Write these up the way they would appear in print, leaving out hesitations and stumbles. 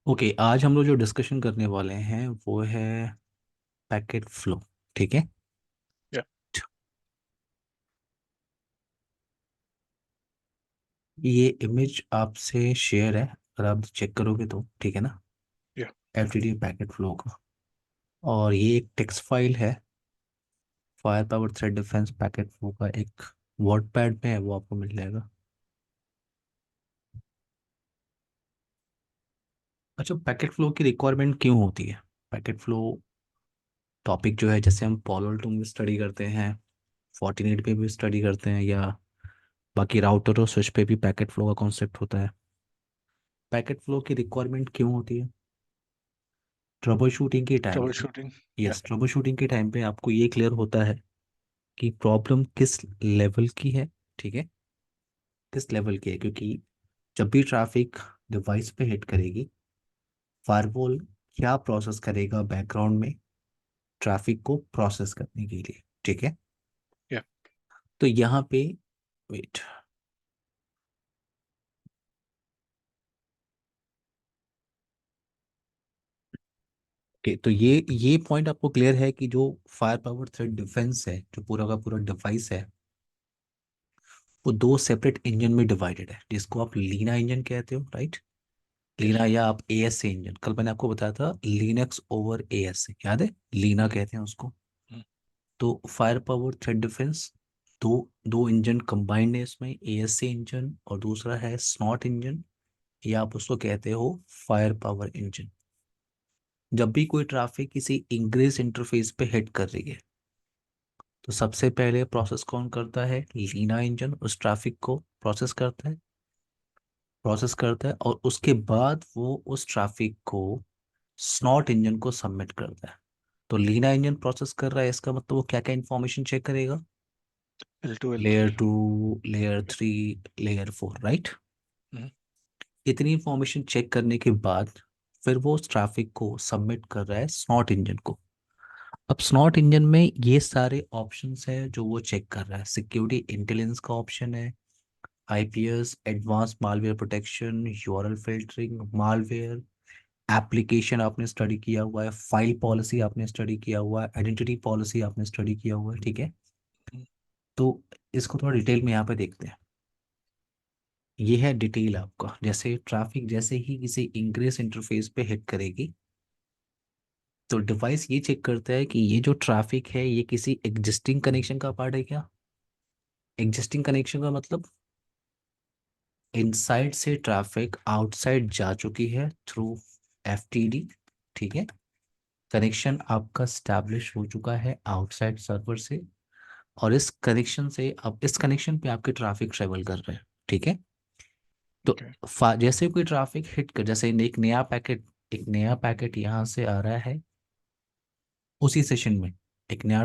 Okay, आज हम लोग जो डिस्कशन करने वाले हैं वो है पैकेट फ्लो। ठीक है। Yeah, ये इमेज आपसे शेयर है, अगर आप चेक करोगे तो ठीक है ना। yeah, एफटीडी पैकेट फ्लो का। और ये एक टेक्स्ट फाइल है, fire power thread defence packet flow का। एक वर्ड पैड में है, वो आपको मिल जाएगा। अच्छा, पैकेट फ्लो की रिक्वायरमेंट क्यों होती है? पैकेट फ्लो टॉपिक जो है, जैसे हम पॉलो टू में स्टडी करते हैं, फोर्टिनेट पे भी स्टडी करते हैं, या बाकी राउटर और स्विच पे भी पैकेट फ्लो का कॉन्सेप्ट होता है। पैकेट फ्लो की रिक्वायरमेंट क्यों होती है? ट्रबल शूटिंग के टाइम पे। troubleshooting. Yeah, yes, trouble shooting के टाइम पे आपको ये क्लियर होता है कि प्रॉब्लम किस लेवल की है। ठीक है, किस लेवल की है, क्योंकि जब भी ट्रैफिक डिवाइस पे हिट करेगी, फायरवॉल क्या प्रोसेस करेगा बैकग्राउंड में ट्रैफिक को प्रोसेस करने के लिए। ठीक है। yeah, तो यहाँ पे वेट, ओके, तो ये पॉइंट आपको क्लियर है कि जो फायर पावर थ्रेड डिफेंस है, जो पूरा का पूरा डिवाइस है, वो दो सेपरेट इंजन में डिवाइडेड है, जिसको आप लीना इंजन कहते हो, राइट। yes. लीना, या आप एएस से इंजन, कल मैंने आपको बताया था लिनक्स ओवर एएस से, याद है, लीना Mm, कहते हैं उसको। mm, तो फायर पावर थ्रेड डिफेंस, दो दो इंजन कंबाइंड है इसमें, एएस से इंजन और दूसरा है स्नॉट इंजन, या आप उसको कहते हो फायर पावर इंजन। जब भी कोई ट्रैफिक किसी इंग्रेस इंटरफेस पे हिट कर रही है, तो सबसे पहले प्रोसेस कौन करता है? लीना इंजन उस ट्रैफिक को प्रोसेस करता है और उसके बाद वो उस ट्रैफिक को स्नॉट इंजन को सबमिट करता है। तो लीना इंजन प्रोसेस कर रहा है, इसका मतलब वो क्या क्या इंफॉर्मेशन चेक करेगा? L2, layer L3. Two, layer Yeah. Three, layer four, right. Mm, इतनी इंफॉर्मेशन चेक करने के बाद फिर वो उस ट्रैफिक को सबमिट कर रहा है स्नॉट इंजन को। अब स्नॉट इंजन में ये सारे ऑप्शंस हैं जो वो चेक कर रहा है। सिक्योरिटी इंटेलिजेंस का ऑप्शन है, IPS, advance malware protection, URL filtering, malware application आपने स्टडी किया हुआ है, फाइल पॉलिसी आपने स्टडी किया हुआ है, आइडेंटिटी पॉलिसी आपने स्टडी किया हुआ है। ठीक है। mm. तो इसको थोड़ा डिटेल में यहाँ पे देखते हैं। ये है डिटेल आपका, जैसे ट्रैफिक जैसे ही किसी इंग्रेस इंटरफेस पे हिट करेगी, तो डिवाइस ये चेक करता है कि ये जो ट्रैफिक है ये किसी एग्जिस्टिंग कनेक्शन का पार्ट है क्या। एग्जिस्टिंग कनेक्शन का मतलब इनसाइड से ट्रैफिक आउटसाइड जा चुकी है थ्रू एफटीडी। ठीक है, कनेक्शन आपका स्टैब्लिश हो चुका है आउटसाइड सर्वर से, और इस कनेक्शन से, अब इस कनेक्शन पे आपके ट्रैफिक ट्रेवल कर रहे हैं। ठीक है। तो Okay. जैसे कोई ट्रैफिक हिट कर, जैसे एक नया पैकेट यहाँ से आ रहा है, उसी सेशन में एक नया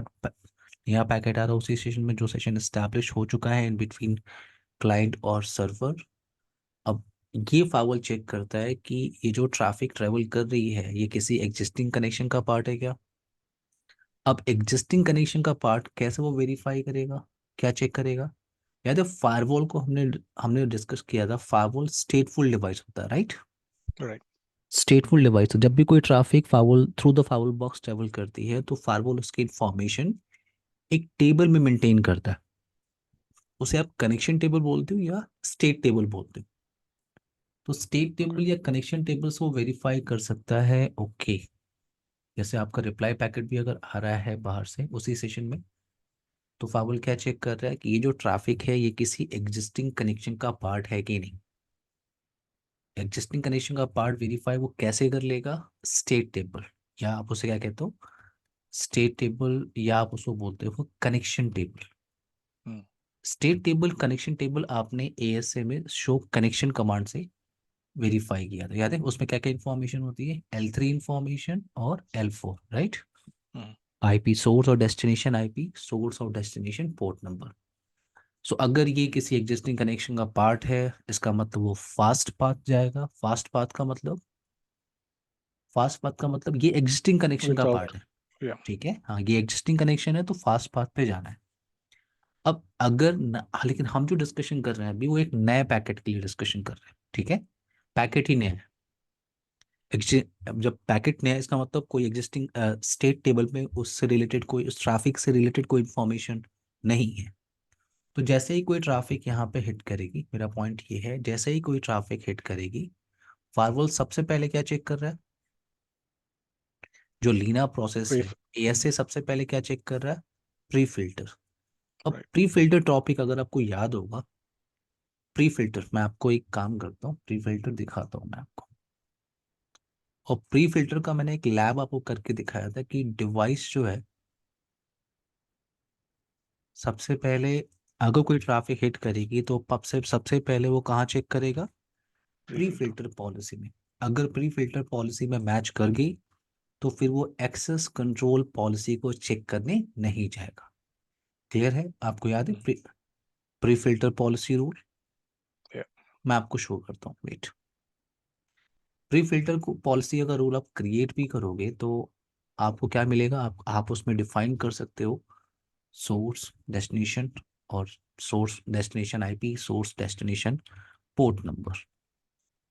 पैकेट आ रहा है उसी सेशन में, जो सेशन एस्टैब्लिश हो चुका है इन बिटवीन क्लाइंट और सर्वर। अब ये फाइल चेक करता है कि ये जो ट्रैफिक ट्रेवल कर रही है ये किसी एग्जिस्टिंग कनेक्शन का पार्ट है क्या। अब एग्जिस्टिंग कनेक्शन का पार्ट कैसे वो वेरीफाई करेगा, क्या चेक करेगा? याद है फायरवॉल को हमने हमने डिस्कस किया था, फायरवॉल स्टेटफुल डिवाइस होता है, राइट। Right. स्टेटफुल डिवाइस, तो जब भी कोई traffic firewall through the firewall box travel करती है, तो फायरवॉल उसकी इंफॉर्मेशन एक टेबल में मेंटेन करता है। उसे आप कनेक्शन टेबल बोलते हो या स्टेट टेबल बोलते हो। तो स्टेट Okay. टेबल या कनेक्शन टेबल से वो वेरीफाई कर सकता है, ओके। जैसे आपका रिप्लाई पैकेट भी अगर आ रहा है बाहर से उसी सेशन में, तो फाइल क्या चेक कर रहा है कि ये जो ट्रैफिक है ये किसी एग्जिस्टिंग कनेक्शन का पार्ट है कि नहीं। एग्जिस्टिंग कनेक्शन का पार्ट वेरीफाई वो कैसे कर लेगा? स्टेट टेबल, या आप उसे क्या कहते हो, स्टेट टेबल, या आप उसको बोलते हो connection table. Mm, state table, connection table आपने एएसए में शो कनेक्शन कमांड से वेरीफाई किया था, याद है उसमें क्या क्या इंफॉर्मेशन होती है? L3 इंफॉर्मेशन और L4, right. mm. IP source और डेस्टिनेशन, आईपी सोर्स और डेस्टिनेशन पोर्ट नंबर। सो अगर ये किसी एग्जिस्टिंग कनेक्शन का पार्ट है, इसका मतलब वो फास्ट पाथ जाएगा। फास्ट पाथ का मतलब ये एग्जिस्टिंग कनेक्शन का Without. पार्ट है। Yeah. ठीक है, हाँ, ये एग्जिस्टिंग कनेक्शन है तो फास्ट पाथ पे जाना है। अब अगर हाँ, लेकिन हम जो डिस्कशन कर रहे हैं अभी वो एक नए पैकेट के लिए डिस्कशन कर रहे हैं। ठीक है, पैकेट ही नया है। अब जब पैकेट नया है, इसका मतलब कोई एग्जिस्टिंग स्टेट टेबल में उससे रिलेटेड कोई, उस ट्रैफिक से रिलेटेड कोई इंफॉर्मेशन नहीं है। तो जैसे ही कोई ट्रैफिक यहाँ पे हिट करेगी, मेरा पॉइंट ये है, जैसे ही कोई ट्रैफिक हिट करेगी, फायरवॉल सबसे पहले क्या चेक कर रहा है? जो लीना प्रोसेस है, Brief. एएसए सबसे पहले क्या चेक कर रहा है? Pre filter. अब Right. प्री फिल्टर टॉपिक अगर आपको याद होगा, प्री फिल्टर, मैं आपको एक काम करता हूँ, प्री फिल्टर दिखाता हूँ मैं आपको। और प्री फिल्टर का मैंने एक लैब आपको करके दिखाया था कि डिवाइस जो है, सबसे पहले अगर कोई ट्रैफिक हिट करेगी तो पब से सबसे पहले वो कहाँ चेक करेगा? Pre Pre-filter. फिल्टर पॉलिसी में। अगर प्री फिल्टर पॉलिसी में मैच कर गई तो फिर वो एक्सेस कंट्रोल पॉलिसी को चेक करने नहीं जाएगा। क्लियर है? आपको याद है Mm. Pre filter policy rule? Yeah. मैं आपको शो करता हूँ, वेट। प्री फिल्टर को पॉलिसी अगर रूल आप क्रिएट भी करोगे तो आपको क्या मिलेगा? आप उसमें डिफाइन कर सकते हो सोर्स डेस्टिनेशन, और source destination IP, source destination port number.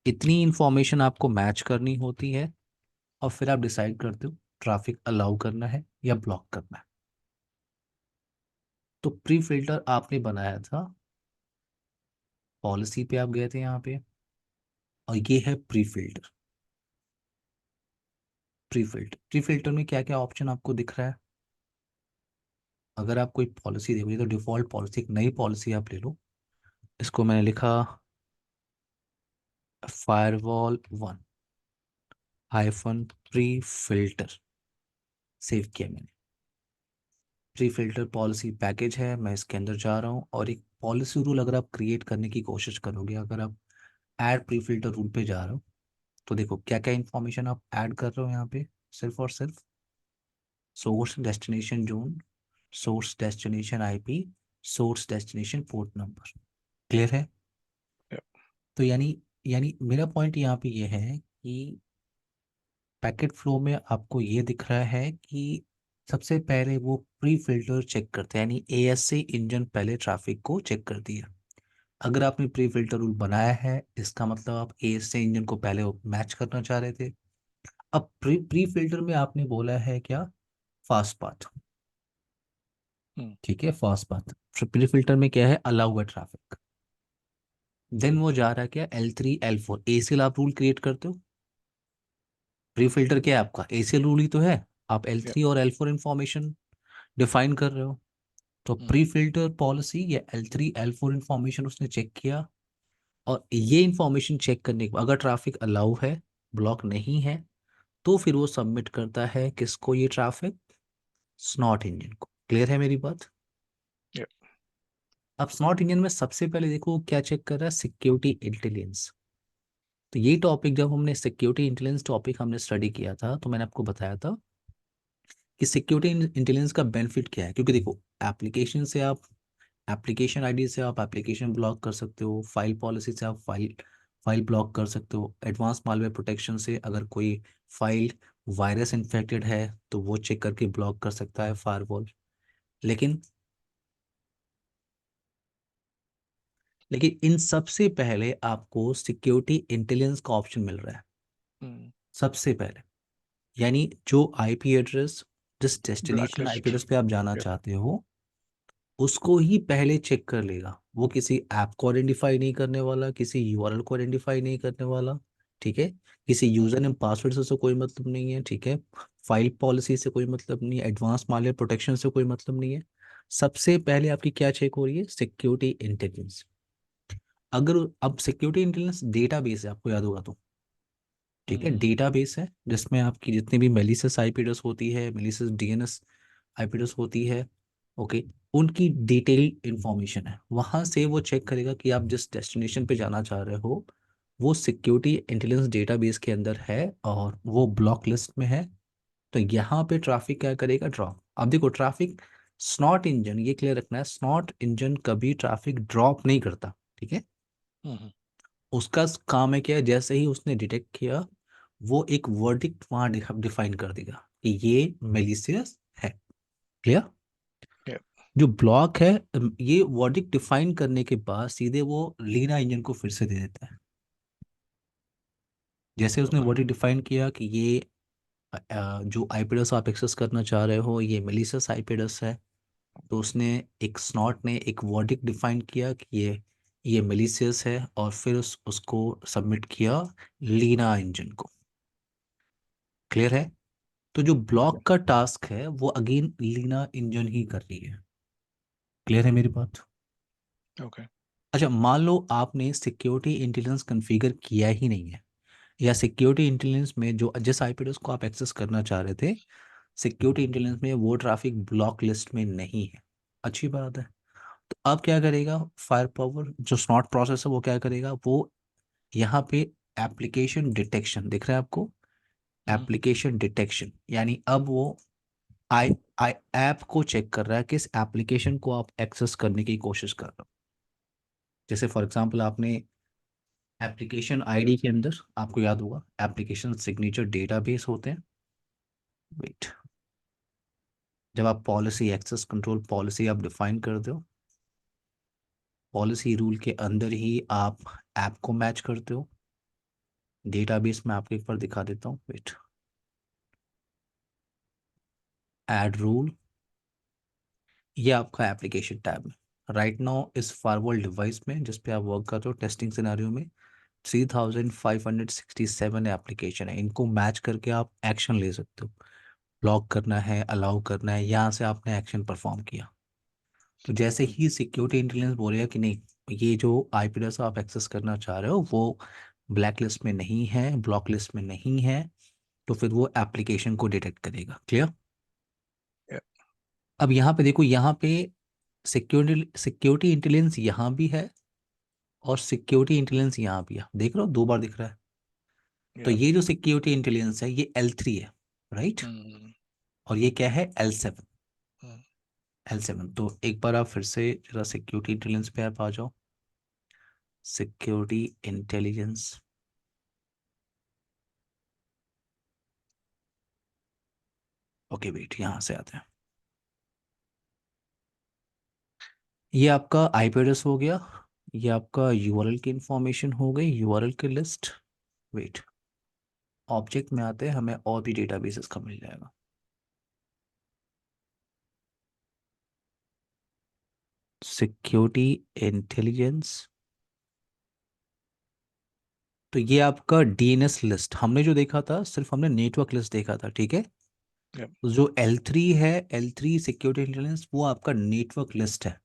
इतनी इंफॉर्मेशन आपको मैच करनी होती है, और फिर आप डिसाइड करते हो ट्रैफिक अलाउ करना है या ब्लॉक करना है। तो प्री फिल्टर आपने बनाया था, पॉलिसी पे आप गए थे यहाँ पे, और ये है प्री फिल्टर। प्री फिल्टर में क्या क्या ऑप्शन आपको दिख रहा है? अगर आप कोई पॉलिसी देखोगे तो डिफॉल्ट पॉलिसी, एक नई पॉलिसी आप ले लो। इसको मैंने लिखा firewall 1 hyphen pre filter, save किया मैंने। प्री फिल्टर पॉलिसी पैकेज है, मैं इसके अंदर जा रहा हूँ, और एक पॉलिसी रूल अगर आप क्रिएट करने की कोशिश करोगे, अगर आप ऐड प्री फिल्टर रूल पे जा रहे हो, तो देखो क्या क्या इंफॉर्मेशन आप ऐड कर रहे हो यहाँ पे। सिर्फ और सिर्फ source destination zone, source destination IP, source destination port number. Clear है? Yeah. तो यानी यानी मेरा पॉइंट यहाँ पे ये है कि पैकेट फ्लो में आपको ये दिख रहा है कि सबसे पहले वो प्री फिल्टर चेक करते हैं, यानी एएससी इंजन पहले ट्रैफिक को चेक कर दिया। अगर आपने प्री फिल्टर रूल बनाया है, इसका मतलब आप एएससी इंजन को पहले मैच करना चाह रहे थे। अब प्री फिल्टर में आपने बोला है क्या? Fast path. Mm. ठीक है, फास्ट पाथ। प्री फिल्टर में क्या है? Allowed traffic. देन वो जा रहा है क्या? L3 L4 एसीएल आप रूल क्रिएट करते हो। प्री फिल्टर क्या है आपका? एसीएल रूल ही तो है। आप एल Yeah. थ्री और L4 इंफॉर्मेशन डिफाइन कर रहे हो। तो Mm. प्री फिल्टर पॉलिसी या L3 L4 इंफॉर्मेशन उसने चेक किया, और ये इंफॉर्मेशन चेक करने के बाद अगर ट्रैफिक अलाउ है, ब्लॉक नहीं है, तो फिर वो सबमिट करता है किसको ये ट्रैफिक? स्नॉट इंजन को। क्लियर है मेरी बात? Yeah. अब स्नॉट इंजन में सबसे पहले देखो क्या चेक कर रहा है? Security intelligence. तो ये टॉपिक जब हमने सिक्योरिटी इंटेलिजेंस टॉपिक हमने स्टडी किया था, तो मैंने आपको बताया था कि सिक्योरिटी इंटेलिजेंस का बेनिफिट क्या है। क्योंकि देखो, एप्लीकेशन से आप एप्लीकेशन आईडी से आप एप्लीकेशन ब्लॉक कर सकते हो, फाइल पॉलिसी से आप फाइल ब्लॉक कर सकते हो, एडवांस मालवेयर प्रोटेक्शन से अगर कोई फाइल वायरस इन्फेक्टेड है तो वो चेक करके ब्लॉक कर सकता है फायरवॉल। लेकिन लेकिन इन सबसे पहले आपको सिक्योरिटी इंटेलिजेंस का ऑप्शन मिल रहा है Mm. सबसे पहले। यानी जो आईपी एड्रेस, जिस डेस्टिनेशन आईपी Blacklist. एड्रेस पे आप जाना Yeah. चाहते हो, उसको ही पहले चेक कर लेगा। वो किसी ऐप को आइडेंटिफाई नहीं करने वाला, किसी यूआरएल को आइडेंटिफाई नहीं करने वाला। ठीक है? किसी यूजर Mm. नेम पासवर्ड से कोई मतलब नहीं है। ठीक है? फाइल पॉलिसी से कोई मतलब नहीं है, एडवांस मालवेयर प्रोटेक्शन से कोई मतलब नहीं है। सबसे पहले आपकी क्या चेक हो रही है? Security intelligence. अगर अब सिक्योरिटी इंटेलिजेंस डेटाबेस है, आपको याद होगा तो। ठीक है, Mm. डेटाबेस है जिसमें आपकी जितनी भी मेलिशियस आईपी एड्रेस होती है, मेलिशियस डीएनएस आईपी एड्रेस होती है, ओके, उनकी डिटेल इंफॉर्मेशन है। वहां से वो चेक करेगा कि आप जिस डेस्टिनेशन पे जाना चाह रहे हो वो सिक्योरिटी इंटेलिजेंस डेटाबेस के अंदर है और वो ब्लॉक लिस्ट में है। तो यहाँ पे ट्रैफिक क्या करेगा? ड्रॉप। अब देखो, ट्रैफिक स्नॉट इंजन, ये क्लियर रखना है, स्नॉट इंजन कभी ट्रैफिक ड्रॉप नहीं करता। ठीक है? Mhm. उसका काम है क्या? जैसे ही उसने डिटेक्ट किया, वो एक वर्डिक्ट वहां डिफाइन कर देगा कि ये मेलिशियस है। क्लियर? Yeah. जो ब्लॉक है, ये वर्डिक्ट डिफाइन करने के बाद सीधे वो लीना इंजन को फिर से दे देता है। जैसे उसने Okay. बॉडी डिफाइन किया कि ये जो आईपी एड्रेस आप एक्सेस करना चाह रहे हो ये मेलिशियस आईपी एड्रेस है, तो उसने एक स्नॉट ने एक वर्डिक्ट डिफाइन किया कि ये मेलिशियस है, और फिर उसको सबमिट किया लीना इंजन को। क्लियर है? तो जो ब्लॉक का टास्क है वो अगेन लीना इंजन ही कर रही है। क्लियर है मेरी बात? Okay. अच्छा, मान लो आपने सिक्योरिटी इंटेलिजेंस कॉन्फ़िगर किया ही नहीं है, या सिक्योरिटी इंटेलिजेंस में जो जिस आईपी एड्रेस को आप एक्सेस करना चाह रहे थे, सिक्योरिटी इंटेलिजेंस में वो ट्रैफिक ब्लॉक लिस्ट में नहीं है। अच्छी बात है। तो अब क्या करेगा फायर पावर, जो स्नॉट प्रोसेस है वो क्या करेगा, वो यहाँ पे एप्लीकेशन डिटेक्शन दिख रहा है आपको? Mm-hmm. एप्लीकेशन डिटेक्शन यानी अब वो आई आई ऐप को चेक कर रहा है, किस एप्लीकेशन को आप एक्सेस करने की कोशिश कर रहे हो। जैसे फॉर एग्जांपल आपने एप्लीकेशन आईडी के अंदर, आपको याद होगा एप्लीकेशन सिग्नेचर डेटाबेस होते हैं। वेट, जब आप पॉलिसी एक्सेस कंट्रोल पॉलिसी आप डिफाइन कर दो, पॉलिसी रूल के अंदर ही आप ऐप को मैच करते हो। डेटाबेस में आपको एक बार दिखा देता हूँ, वेट, ऐड रूल, ये आपका एप्लीकेशन टैब है। राइट नाउ इस फायरवॉल डिवाइस में जिस पे आप वर्क कर रहे हो टेस्टिंग सिनेरियो में 3567 एप्लीकेशन है, इनको मैच करके आप एक्शन ले सकते हो। ब्लॉक करना है, अलाउ करना है, यहाँ से आपने एक्शन परफॉर्म किया। तो जैसे ही सिक्योरिटी इंटेलिजेंस बोलेगा कि नहीं, ये जो आईपी एड्रेस आप एक्सेस करना चाह रहे हो वो ब्लैक लिस्ट में नहीं है, ब्लॉक लिस्ट में नहीं है, तो फिर वो एप्लीकेशन को डिटेक्ट करेगा। क्लियर? Yeah. अब यहाँ पे देखो, यहाँ पे सिक्योरिटी सिक्योरिटी इंटेलिजेंस यहाँ भी है और सिक्योरिटी इंटेलिजेंस यहाँ भी है। देख रहे हो, 2 बार दिख रहा है। तो Yeah. ये जो सिक्योरिटी इंटेलिजेंस है ये L3 है, राइट? Mm-hmm. और ये क्या है, L7। Mm-hmm. L7, तो एक बार आप फिर से जरा सिक्योरिटी इंटेलिजेंस पे आप आ जाओ। सिक्योरिटी इंटेलिजेंस, ओके वेट, यहाँ से आते हैं। ये आपका आईपी एड्रेस हो गया, ये आपका यूआरएल की इंफॉर्मेशन हो गई, यूआरएल की लिस्ट। वेट, ऑब्जेक्ट में आते हैं, हमें और भी डेटाबेसेस का मिल जाएगा। सिक्योरिटी इंटेलिजेंस, तो ये आपका डीएनएस लिस्ट, हमने जो देखा था सिर्फ हमने नेटवर्क लिस्ट देखा था, ठीक है? Yep. तो जो L3 है, L3 सिक्योरिटी इंटेलिजेंस, वो आपका नेटवर्क लिस्ट है।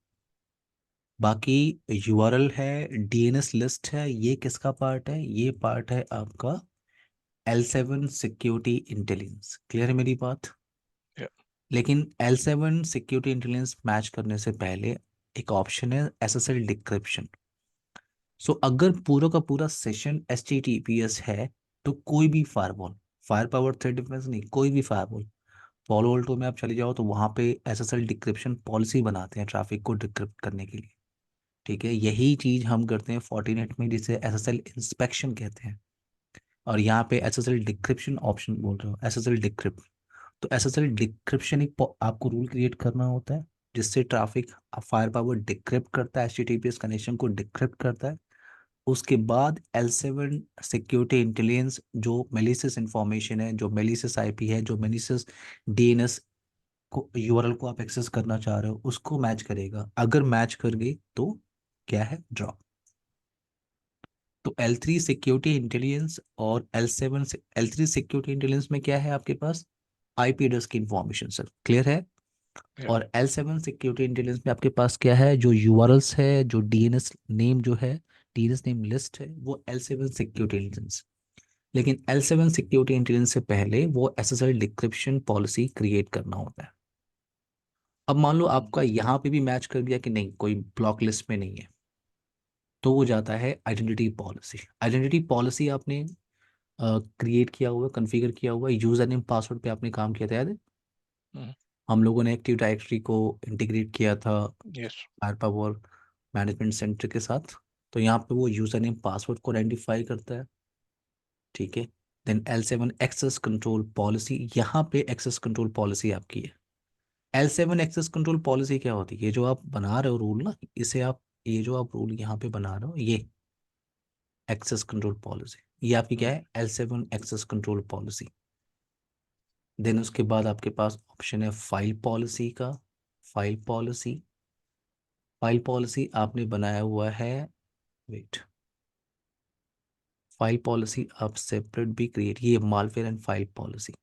बाकी यूआरएल है, डीएनएस लिस्ट है, ये किसका पार्ट है, ये पार्ट है आपका L7 सिक्योरिटी इंटेलिजेंस। क्लियर है मेरी बात? Yeah. लेकिन L7 सिक्योरिटी इंटेलिजेंस मैच करने से पहले एक ऑप्शन है SSL डिक्रिप्शन। सो अगर पूरा का पूरा सेशन HTTPS है, तो कोई भी firewall, fire power threat defence नहीं, कोई भी फायरवॉल, पॉलो अल्टो में आप चले जाओ तो वहाँ पे SSL डिक्रिप्शन पॉलिसी बनाते हैं ट्रैफिक को डिक्रिप्ट करने के लिए। ठीक है, यही चीज़ हम करते हैं फोर्टिनेट में, जिसे SSL इंस्पेक्शन कहते हैं। और यहाँ पे SSL डिक्रिप्शन ऑप्शन बोल रहे हो, SSL डिक्रिप्ट। तो SSL डिक्रिप्शन एक आपको रूल क्रिएट करना होता है जिससे ट्रैफिक फायर पावर डिक्रिप्ट करता है, HTTPS कनेक्शन को डिक्रिप्ट करता है। उसके बाद L7 सिक्योरिटी इंटेलिजेंस जो मेलिशियस इंफॉर्मेशन है, जो मेलिशियस आईपी है, जो मेलिशियस डीएनएस को यूआरएल को आप एक्सेस करना चाह रहे हो उसको मैच करेगा। अगर मैच कर गई तो क्या है, ड्रॉप। तो L3 सिक्योरिटी इंटेलिजेंस और L3 सिक्योरिटी इंटेलिजेंस में क्या है आपके पास, आईपी एड्रेस की इंफॉर्मेशन सर। क्लियर है? Yeah. और L7 सिक्योरिटी इंटेलिजेंस में आपके पास क्या है, जो यूआरएल्स है, जो डीएनएस नेम जो है, डीएनएस नेम लिस्ट है, वो L7 सिक्योरिटी इंटेलिजेंस। लेकिन L7 सिक्योरिटी इंटेलिजेंस से पहले वो SSL डिक्रिप्शन पॉलिसी क्रिएट करना होता है। अब मान लो Mm-hmm. आपका यहाँ पे भी मैच कर दिया कि नहीं, कोई ब्लॉक लिस्ट में नहीं है, तो वो जाता है आइडेंटिटी पॉलिसी। आइडेंटिटी पॉलिसी आपने क्रिएट किया हुआ, कॉन्फ़िगर किया हुआ, यूजर नेम पासवर्ड पे आपने काम किया था, याद है? Mm-hmm. हम लोगों ने एक्टिव डायरेक्टरी को इंटीग्रेट किया था Yes. फायरपावर मैनेजमेंट सेंटर के साथ। तो यहाँ पे वो यूजर नेम पासवर्ड को आइडेंटिफाई करता है, ठीक है? Then L7 access control policy, यहाँ पे एक्सेस कंट्रोल पॉलिसी आपकी है। L7 एक्सेस कंट्रोल पॉलिसी क्या होती है, ये जो आप बना रहे हो रूल ना, इसे आप, ये जो आप रूल यहाँ पे बना रहे हो, ये एक्सेस कंट्रोल पॉलिसी, ये आपकी क्या है, L7 access control policy. Then उसके बाद आपके पास ऑप्शन है फाइल पॉलिसी का। फाइल पॉलिसी, फाइल पॉलिसी आपने बनाया हुआ है, वेट, फाइल पॉलिसी आप सेपरेट भी क्रिएट, ये malware and file policy.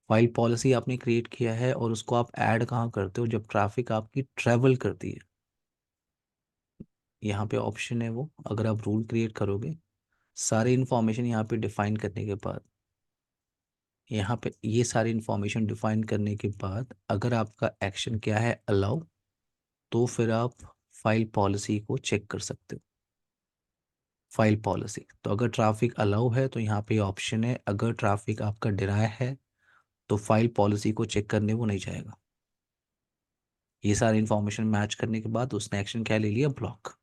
File policy आपने क्रिएट किया है और उसको आप ऐड कहाँ करते हो, जब ट्रैफिक आपकी ट्रैवल करती है। यहाँ पे ऑप्शन है वो, अगर आप रूल क्रिएट करोगे, सारी इन्फॉर्मेशन यहाँ पे डिफाइन करने के बाद, यहाँ पे ये सारी इन्फॉर्मेशन डिफाइन करने के बाद अगर आपका एक्शन क्या है, अलाउ, तो फिर आप फाइल पॉलिसी को चेक कर सकते हो। फाइल पॉलिसी, तो अगर ट्रैफिक अलाउ है तो यहाँ पे ऑप्शन है, अगर ट्रैफिक आपका डिनाय है तो फाइल पॉलिसी को चेक करने वो नहीं जाएगा। ये सारी इन्फॉर्मेशन मैच करने के बाद उसने एक्शन क्या ले लिया, ब्लॉक।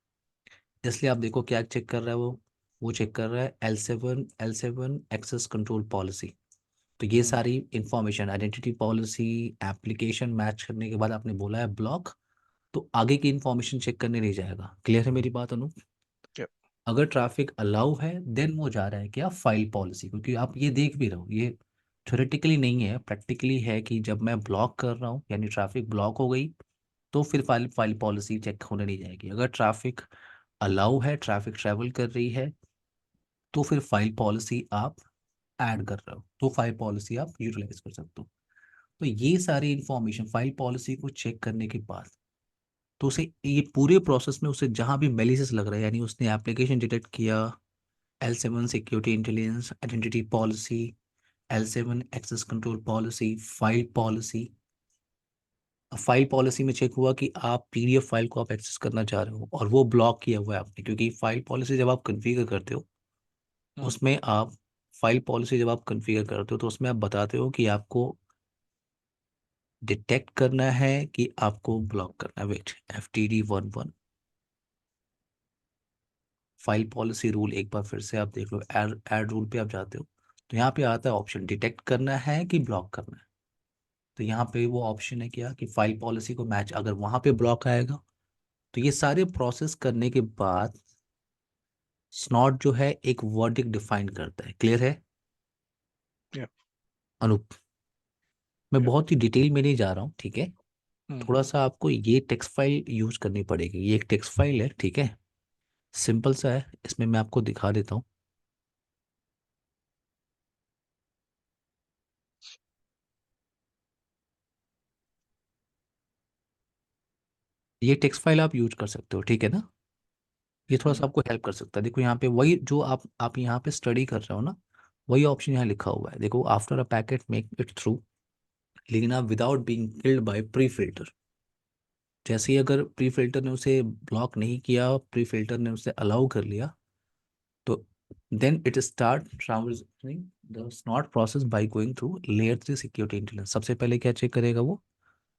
इसलिए आप देखो क्या चेक कर रहा है वो चेक कर रहा है L7 एक्सेस कंट्रोल पॉलिसी। तो ये सारी information, identity policy, application match करने के बाद आपने बोला है ब्लॉक, तो आगे की इंफॉर्मेशन चेक करने नहीं जाएगा। क्लियर है मेरी बात अनु? Yep. अगर ट्रैफिक अलाउ है देन वो जा रहा है क्या, फाइल पॉलिसी, क्योंकि आप ये देख भी रहे हो, ये थ्योरेटिकली नहीं है, प्रैक्टिकली है कि जब मैं ब्लॉक कर रहा हूँ यानी ट्रैफिक ब्लॉक हो गई, तो फिर फाइल फाइल पॉलिसी चेक होने नहीं जाएगी। अगर ट्रैफिक अलाउ है, ट्रैफिक ट्रैवल कर रही है, तो फिर फाइल पॉलिसी आप ऐड कर रहे हो, तो फाइल पॉलिसी आप यूटिलाइज कर सकते हो। तो ये सारी इंफॉर्मेशन फाइल पॉलिसी को चेक करने के बाद, तो उसे ये पूरे प्रोसेस में उसे जहां भी मेलिशियस लग रहा है, यानी उसने एप्लीकेशन डिटेक्ट किया, L7 security intelligence identity policy, L7 access control policy, file policy. File policy में चेक हुआ कि आप PDF फाइल को आप एक्सेस करना चाह रहे हो और वो ब्लॉक किया हुआ है आपने, क्योंकि फाइल पॉलिसी जब आप कॉन्फ़िगर करते हो, उसमें आप फाइल पॉलिसी जब आप कॉन्फ़िगर करते हो तो उसमें आप बताते हो कि आपको डिटेक्ट करना है कि आपको ब्लॉक करना है। Wait, FTD11 file policy rule एक बार फिर से आप देख लो, ऐड ऐड रूल पे आप जाते हो तो यहाँ पे आता है ऑप्शन डिटेक्ट करना है कि ब्लॉक करना है। तो यहाँ पे वो ऑप्शन है क्या कि फाइल पॉलिसी को मैच, अगर वहां पे ब्लॉक आएगा तो ये सारे प्रोसेस करने के बाद स्नॉट जो है एक वर्डिक्ट डिफाइन करता है। क्लियर है Yep. अनूप? मैं Yep. बहुत ही डिटेल में नहीं जा रहा हूँ, ठीक है? Mm. थोड़ा सा आपको ये टेक्स्ट फाइल यूज करनी पड़ेगी, ये एक टेक्स्ट फाइल है, ठीक है? सिंपल सा है, इसमें मैं आपको दिखा देता हूँ। ये टेक्स्ट फाइल आप यूज कर सकते हो, ठीक है ना? ये थोड़ा सा Mm. आपको हेल्प कर सकता है। देखो यहाँ पे वही जो आप यहाँ पे स्टडी कर रहे हो ना, वही ऑप्शन यहाँ लिखा हुआ है। देखो, after a packet make it through, लेकिन आप without being killed by pre filter, जैसे ही अगर प्री फिल्टर ने उसे ब्लॉक नहीं किया, प्री फिल्टर ने उसे अलाउ कर लिया, तो then it start transitioning the not process by going through layer 3 security intelligence. सबसे पहले क्या चेक करेगा वो,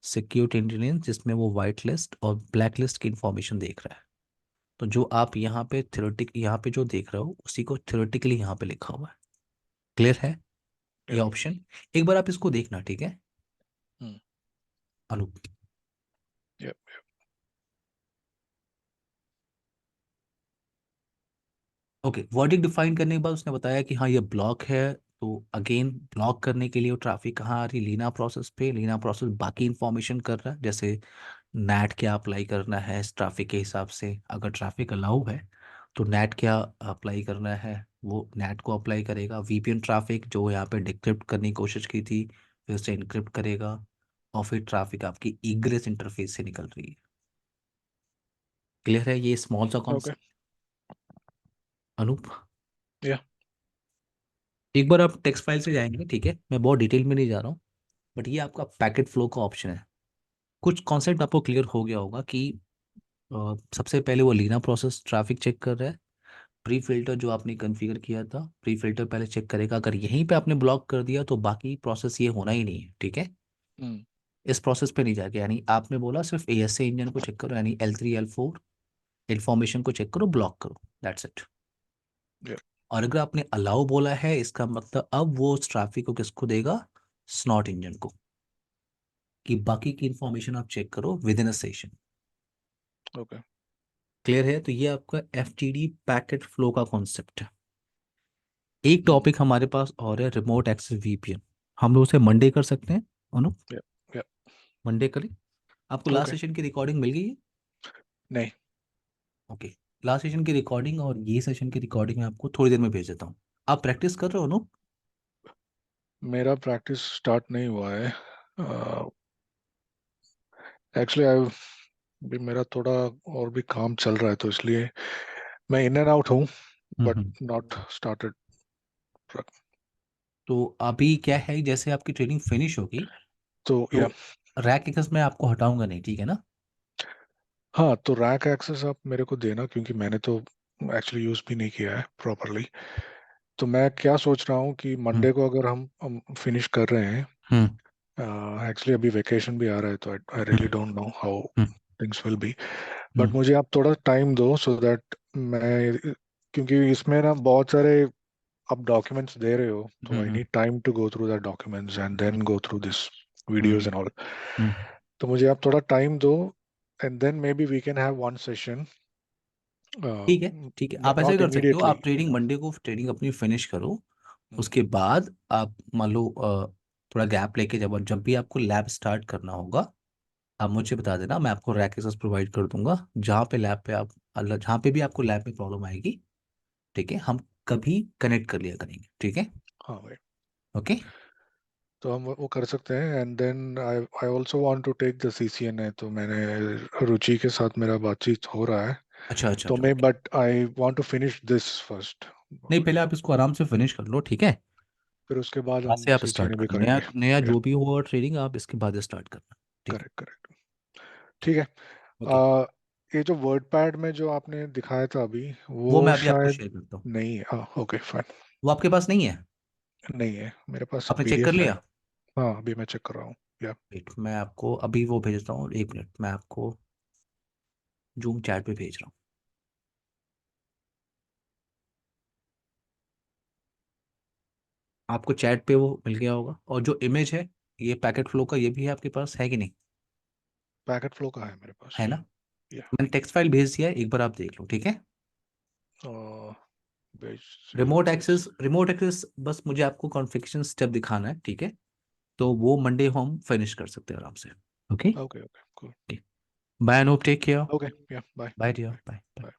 सिक्योरिटी इंटेलिजेंस, जिसमें वो वाइट लिस्ट और ब्लैक लिस्ट की इंफॉर्मेशन देख रहा है। तो जो आप यहाँ पे थ्योरेटिक यहाँ पे जो देख रहे हो उसी को थ्योरेटिकली यहाँ पे लिखा हुआ है। क्लियर है ये Yep. ऑप्शन? एक बार आप इसको देखना, ठीक है Mm. Anoop? Yep. Okay, verdict define करने के बाद उसने बताया कि हाँ ये ब्लॉक है, तो अगेन ब्लॉक करने के लिए वो ट्रैफिक कहाँ आ रही, लीना प्रोसेस पे। लीना प्रोसेस बाकी इंफॉर्मेशन कर रहा है, जैसे नेट क्या अप्लाई करना है इस ट्रैफिक के हिसाब से, अगर ट्रैफिक अलाउ है तो नेट क्या अप्लाई करना है, वो नेट को अप्लाई करेगा। VPN ट्रैफिक जो यहाँ पे डिक्रिप्ट करने की कोशिश की थी, फिर उसे इनक्रिप्ट करेगा, और फिर ट्रैफिक आपकी इग्रेस इंटरफेस से निकल रही है। क्लियर है ये स्मॉल सा Okay. कॉन्सेप्ट अनूप? Yeah. एक बार आप टेक्स्ट फाइल से जाएंगे, ठीक है, मैं बहुत डिटेल में नहीं जा रहा हूँ, बट ये आपका पैकेट फ्लो का ऑप्शन है। कुछ कॉन्सेप्ट आपको क्लियर हो गया होगा कि सबसे पहले वो लीना प्रोसेस ट्रैफिक चेक कर रहा है। प्री फिल्टर जो आपने कॉन्फ़िगर किया था, प्री फिल्टर पहले चेक करेगा, अगर यहीं पे आपने ब्लॉक कर दिया तो बाकी प्रोसेस ये होना ही नहीं है, ठीक है? Mm. इस प्रोसेस पे नहीं जाएगा, यानी आपने बोला सिर्फ ASA इंजन को चेक करो, यानी L3 L4 इन्फॉर्मेशन को चेक करो, ब्लॉक करो, दैट्स इट। Yep. और अगर आपने अलाउ बोला है, इसका मतलब अब वो उस ट्रैफिक को किसको देगा, स्नॉट इंजन को, कि बाकी की इंफॉर्मेशन आप चेक करो with in a session. Okay. Clear है? तो ये आपका FTD पैकेट फ्लो का कॉन्सेप्ट है। एक mm, टॉपिक हमारे पास और है, रिमोट एक्सेस वीपीएन। हम लोग उसे मंडे कर सकते हैं, अनु। yeah, yeah. मंडे करें। आपको लास्ट Okay. सेशन की रिकॉर्डिंग मिल गई है? नहीं, ओके। लास्ट सेशन की रिकॉर्डिंग और ये सेशन की रिकॉर्डिंग मैं आपको थोड़ी देर में भेज देता हूँ। आप प्रैक्टिस कर रहे हो, अनु? मेरा प्रैक्टिस स्टार्ट नहीं हुआ है। एक्चुअली आई भी मेरा थोड़ा और भी काम चल रहा है, तो इसलिए मैं इन एंड आउट हूँ, बट हम्म। Not started. तो अभी क्या है, जैसे आपकी ट्रेनिंग फिनिश होगी तो तो या रैक एक्सेस में आपको हटाऊंगा नहीं, ठीक है ना? हाँ, तो रैक एक्सेस आप मेरे को देना, क्योंकि मैंने तो एक्चुअली यूज भी नहीं किया है प्रॉपरली। तो मैं क्या सोच रहा हूँ कि हम्म। मंडे को अगर हम फिनिश कर रहे हैं, हम्म। एक्चुअली अभी वेकेशन भी आ रहा है, तो I really hmm. Don't know how hmm. Things will be. But hmm. मुझे आप थोड़ा टाइम दो, सो दैट मैं, क्योंकि इसमें ना बहुत सारे आप डॉक्यूमेंट्स दे रहे हो, तो I hmm. Need time to go through the documents and then go through this videos hmm. And all. Hmm. तो मुझे आप थोड़ा टाइम दो, and then maybe we can have one session, ठीक है, ठीक है, आप ऐसा ही नॉट कर सकते हो। इमीडिएटली। आप ट्रेनिंग मंडे को ट्रेनिंग अपनी फिनिश करो। हम्म, उसके बाद आप मान लो थोड़ा गैप लेके जब जब भी आपको लैब स्टार्ट करना होगा, आप मुझे बता देना, मैं आपको रैक एक्सेस प्रोवाइड कर दूंगा। जहाँ पे लैब पे आप अल्लाह जहाँ पे भी आपको लैब में प्रॉब्लम आएगी, ठीक है, हम कभी कनेक्ट कर लिया करेंगे, ठीक है? हाँ भाई, ओके। तो हम वो कर सकते हैं। And then I I also want to take the CCNA, तो मैंने रुचि के साथ मेरा बातचीत हो रहा है। अच्छा अच्छा तो अच्छा, मैं, okay. But I want to finish this first, नहीं, पहले आप इसको आराम से फिनिश कर लो, ठीक है? फिर उसके बाद यहाँ हम से आप स्टार्ट CCNA भी करना, नया करेंगे। नया या जो भी हो ट्रेनिंग आप इसके बाद स्टार्ट करना, ठीक है? Correct, correct. ठीक है। ओके। ये जो वर्ड पैड में जो आपने दिखाया था अभी, वो वो मैं अभी आपको शायद शेयर करता हूँ। नहीं है। Okay fine. वो आपके पास नहीं है? नहीं है, मेरे पास आपने चेक कर PDF है। लिया? हाँ, अभी मैं चेक कर रहा हूँ। या वेट, मैं आपको अभी वो भेजता हूँ, एक मिनट, मैं आपको जूम चैट पे भेज रहा हूँ। आपको चैट पे वो मिल गया होगा, और जो इमेज है ये पैकेट फ्लो का, ये भी है आपके पास, है कि नहीं? पैकेट फ्लो का है मेरे पास। है ना? या मैंने टेक्स्ट फाइल भेज दिया है, एक बार आप देख लो, ठीक है? भेज भेज। रिमोट एक्सेस बस मुझे आपको कॉन्फ़िगरेशन स्टेप दिखाना है, ठीक है? तो वो मंडे हम फिनिश कर सकते हैं आराम से। Okay. Okay, okay, cool. Bye Anoop, take care. Okay, या बाय। Bye dear, bye.